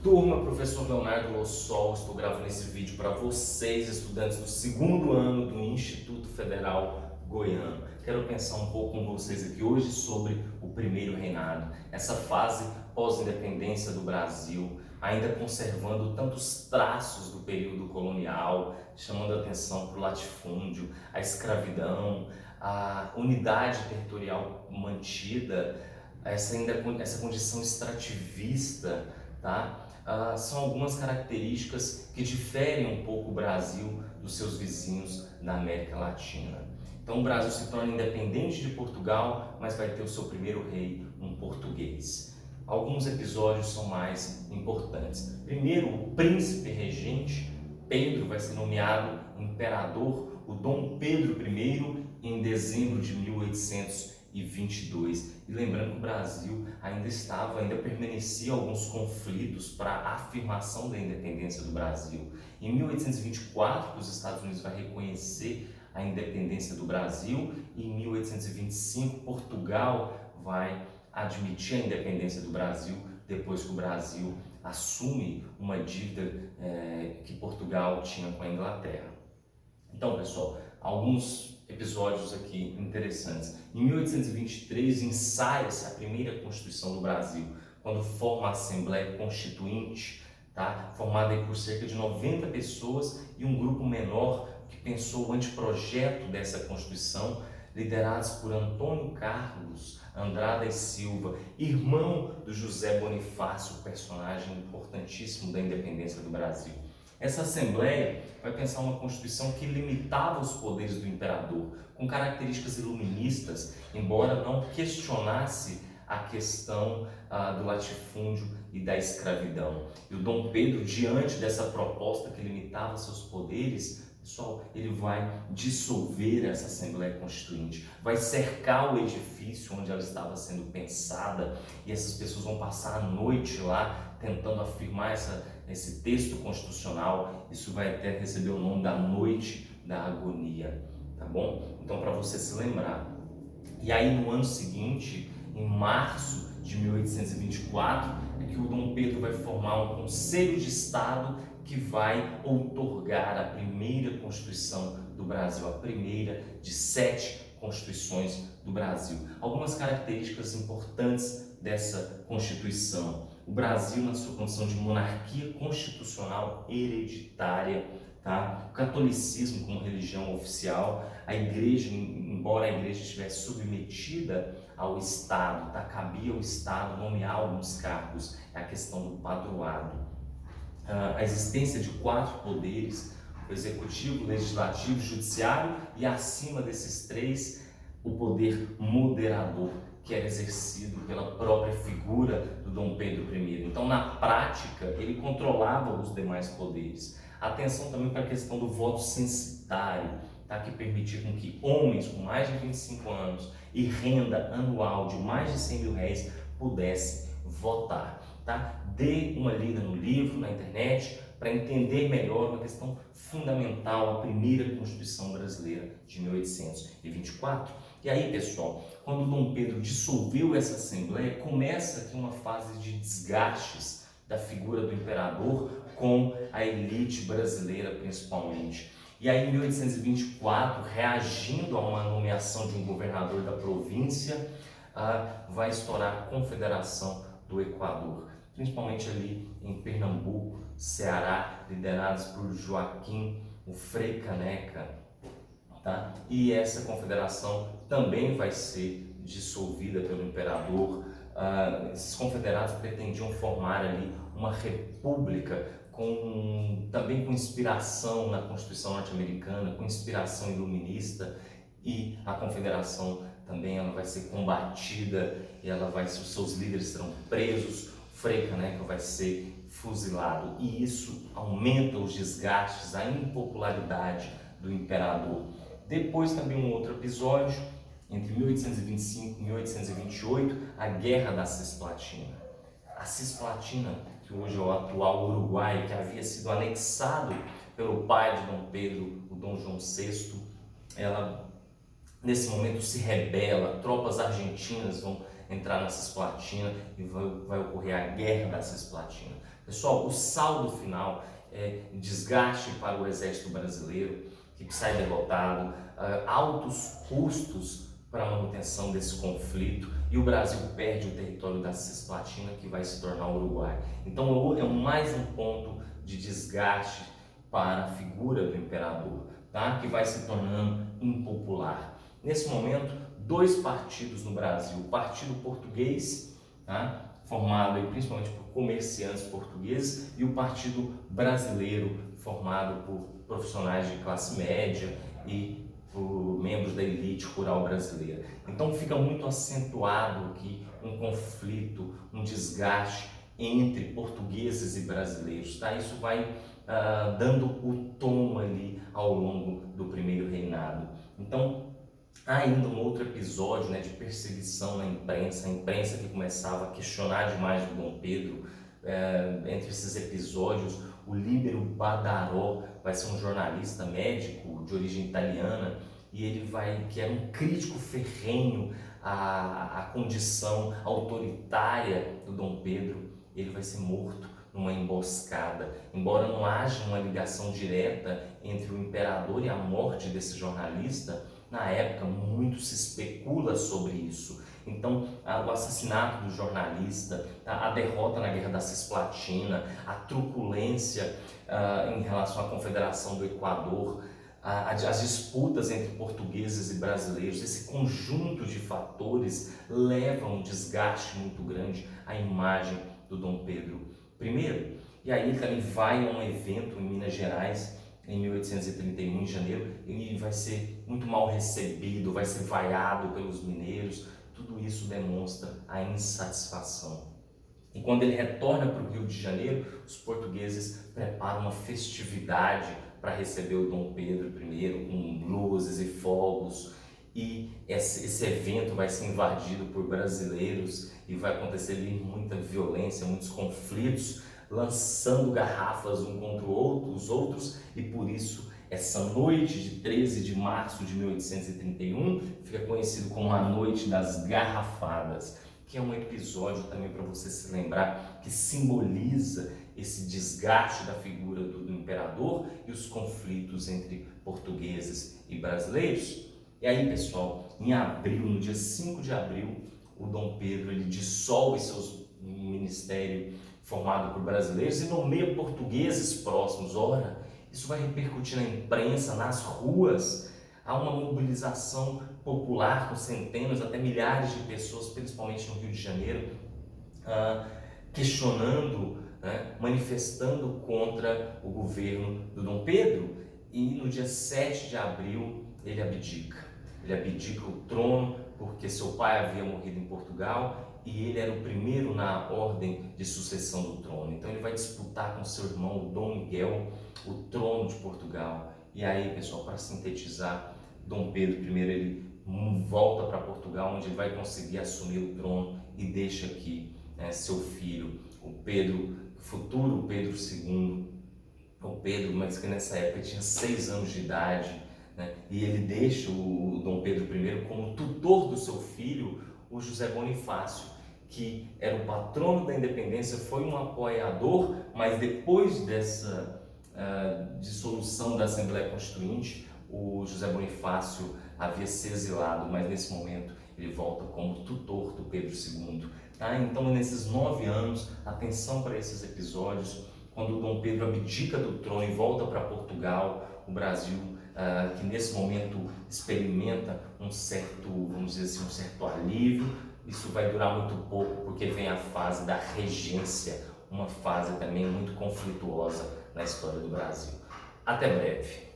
Turma, professor Leonardo Lossol, estou gravando esse vídeo para vocês, estudantes do segundo ano do Instituto Federal Goiano. Quero pensar um pouco com vocês aqui hoje sobre o primeiro reinado, essa fase pós-independência do Brasil, ainda conservando tantos traços do período colonial, chamando a atenção para o latifúndio, a escravidão, a unidade territorial mantida, essa condição extrativista, tá? São algumas características que diferem um pouco o Brasil dos seus vizinhos da América Latina. Então o Brasil se torna independente de Portugal, mas vai ter o seu primeiro rei, um português. Alguns episódios são mais importantes. Primeiro, o príncipe regente, Pedro, vai ser nomeado imperador, o Dom Pedro I, em dezembro de 1822. E lembrando que o Brasil ainda permanecia alguns conflitos para a afirmação da independência do Brasil. Em 1824, os Estados Unidos vai reconhecer a independência do Brasil, e em 1825, Portugal vai admitir a independência do Brasil, depois que o Brasil assume uma dívida que Portugal tinha com a Inglaterra. Então, pessoal, alguns episódios aqui interessantes. Em 1823, ensaia-se a primeira Constituição do Brasil, quando forma a Assembleia Constituinte, tá? Formada por cerca de 90 pessoas e um grupo menor que pensou o anteprojeto dessa Constituição, liderados por Antônio Carlos Andrada e Silva, irmão do José Bonifácio, personagem importantíssimo da independência do Brasil. Essa Assembleia vai pensar uma Constituição que limitava os poderes do imperador, com características iluministas, embora não questionasse a questão do latifúndio e da escravidão. E o Dom Pedro, diante dessa proposta que limitava seus poderes, pessoal, ele vai dissolver essa Assembleia Constituinte, vai cercar o edifício onde ela estava sendo pensada, e essas pessoas vão passar a noite lá tentando afirmar esse texto constitucional. Isso vai até receber o nome da Noite da Agonia, tá bom? Então, para você se lembrar. E aí, no ano seguinte, em março de 1824, é que o Dom Pedro vai formar um Conselho de Estado que vai outorgar a primeira Constituição do Brasil, a primeira de 7 Constituições do Brasil. Algumas características importantes dessa Constituição: o Brasil na sua condição de monarquia constitucional hereditária, tá? O catolicismo como religião oficial, a igreja, embora a igreja estivesse submetida ao Estado, tá? Cabia ao Estado nomear alguns cargos, é a questão do padroado. A existência de 4 poderes, o executivo, o legislativo, o judiciário, e acima desses 3, o poder moderador, que era exercido pela própria figura do Dom Pedro I. Então, na prática, ele controlava os demais poderes. Atenção também para a questão do voto censitário, tá? Que permitia com que homens com mais de 25 anos e renda anual de mais de 100 mil réis pudessem votar. Tá? Dê uma lida no livro, na internet, para entender melhor uma questão fundamental, a primeira Constituição brasileira de 1824. E aí, pessoal, quando Dom Pedro dissolveu essa Assembleia, começa aqui uma fase de desgastes da figura do imperador com a elite brasileira, principalmente. E aí, em 1824, reagindo a uma nomeação de um governador da província, vai estourar a Confederação do Equador, principalmente ali em Pernambuco, Ceará, liderados por Joaquim, o Frei Caneca, tá? E essa confederação também vai ser dissolvida pelo imperador. Esses confederados pretendiam formar ali uma república também com inspiração na Constituição norte-americana, com inspiração iluminista, e a confederação também ela vai ser combatida, e os seus líderes serão presos, Frei Caneca vai ser fuzilado, e isso aumenta os desgastes, a impopularidade do imperador. Depois também um outro episódio, entre 1825 e 1828, a Guerra da Cisplatina. A Cisplatina, que hoje é o atual Uruguai, que havia sido anexado pelo pai de Dom Pedro, o Dom João VI, ela nesse momento se rebela, tropas argentinas vão entrar na Cisplatina e vai ocorrer a Guerra da Cisplatina. Pessoal, o saldo final é desgaste para o exército brasileiro, que sai derrotado, altos custos para a manutenção desse conflito, e o Brasil perde o território da Cisplatina, que vai se tornar o Uruguai. Então é mais um ponto de desgaste para a figura do imperador, tá? Que vai se tornando impopular. Nesse momento, dois partidos no Brasil: o Partido Português, tá? Formado aí principalmente por comerciantes portugueses, e o Partido Brasileiro, formado por profissionais de classe média e por membros da elite rural brasileira. Então fica muito acentuado aqui um conflito, um desgaste entre portugueses e brasileiros, tá? Isso vai dando o tom ali ao longo do primeiro reinado. Então, há ainda um outro episódio, né, de perseguição na imprensa, a imprensa que começava a questionar demais o Dom Pedro. Entre esses episódios, o Líbero Badaró vai ser um jornalista médico de origem italiana, e ele que era um crítico ferrenho à condição autoritária do Dom Pedro. Ele vai ser morto numa emboscada. Embora não haja uma ligação direta entre o imperador e a morte desse jornalista, na época muito se especula sobre isso. Então, o assassinato do jornalista, a derrota na Guerra da Cisplatina, a truculência em relação à Confederação do Equador, as disputas entre portugueses e brasileiros, esse conjunto de fatores leva a um desgaste muito grande à imagem do Dom Pedro I. E aí ele também vai a um evento em Minas Gerais, em 1831, em janeiro, e vai ser muito mal recebido, vai ser vaiado pelos mineiros. Tudo isso demonstra a insatisfação. E quando ele retorna para o Rio de Janeiro, os portugueses preparam uma festividade para receber o Dom Pedro I, com luzes e fogos, e esse evento vai ser invadido por brasileiros e vai acontecer ali muita violência, muitos conflitos, lançando garrafas um contra os outros, e por isso essa noite de 13 de março de 1831 fica conhecido como a Noite das Garrafadas, que é um episódio também para você se lembrar, que simboliza esse desgaste da figura do imperador e os conflitos entre portugueses e brasileiros. E aí, pessoal, em abril, no dia 5 de abril, o Dom Pedro ele dissolve seu ministério formado por brasileiros e nomeia portugueses próximos. Ora, isso vai repercutir na imprensa, nas ruas. Há uma mobilização popular com centenas, até milhares de pessoas, principalmente no Rio de Janeiro, questionando, né, manifestando contra o governo do Dom Pedro. E no dia 7 de abril ele abdica. Ele abdica o trono porque seu pai havia morrido em Portugal e ele era o primeiro na ordem de sucessão do trono. Então ele vai disputar com seu irmão, o Dom Miguel, o trono de Portugal. E aí, pessoal, para sintetizar, Dom Pedro I ele volta para Portugal, onde ele vai conseguir assumir o trono e deixa aqui, né, seu filho, o Pedro, futuro Pedro II. O Pedro, mas que nessa época tinha 6 anos de idade, né? E ele deixa o Dom Pedro I como tutor do seu filho, o José Bonifácio, que era o patrono da independência, foi um apoiador, mas depois dessa dissolução da Assembleia Constituinte, o José Bonifácio havia se exilado, mas nesse momento ele volta como tutor do Pedro II. Tá? Então, nesses 9 anos, atenção para esses episódios. Quando o Dom Pedro abdica do trono e volta para Portugal, o Brasil, que nesse momento experimenta um certo, vamos dizer assim, um certo alívio. Isso vai durar muito pouco, porque vem a fase da regência, uma fase também muito conflituosa na história do Brasil. Até breve.